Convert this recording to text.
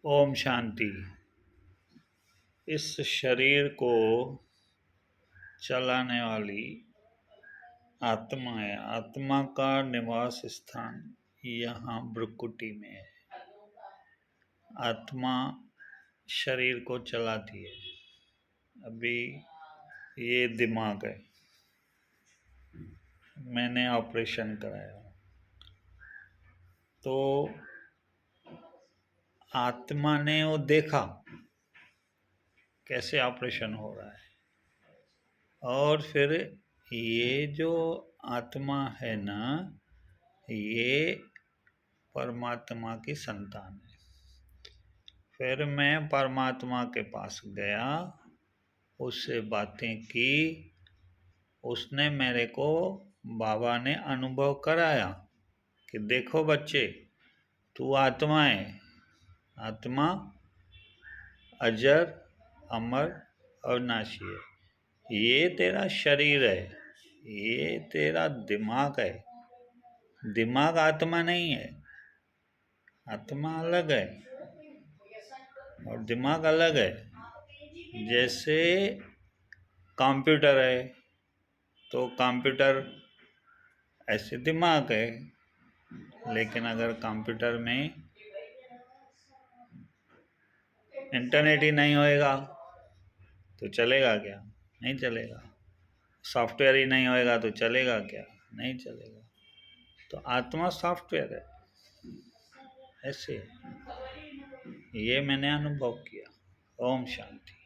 ओम शांति। इस शरीर को चलाने वाली आत्मा है। आत्मा का निवास स्थान यहाँ भ्रुकुटी में है। आत्मा शरीर को चलाती है। अभी ये दिमाग है, मैंने ऑपरेशन कराया तो आत्मा ने वो देखा कैसे ऑपरेशन हो रहा है, और फिर ये जो आत्मा है ना, ये परमात्मा की संतान है। फिर मैं परमात्मा के पास गया, उससे बातें की। उसने मेरे को, बाबा ने अनुभव कराया कि देखो बच्चे, तू आत्मा है। आत्मा अजर, अमर, अविनाशी है। ये तेरा शरीर है, ये तेरा दिमाग है। दिमाग आत्मा नहीं है। आत्मा अलग है और दिमाग अलग है। जैसे कंप्यूटर है तो कंप्यूटर ऐसे दिमाग है, लेकिन अगर कंप्यूटर में इंटरनेट ही नहीं होएगा तो चलेगा क्या? नहीं चलेगा। सॉफ्टवेयर ही नहीं होएगा तो चलेगा क्या? नहीं चलेगा। तो आत्मा सॉफ्टवेयर है, ऐसे है। ये मैंने अनुभव किया। ओम शांति।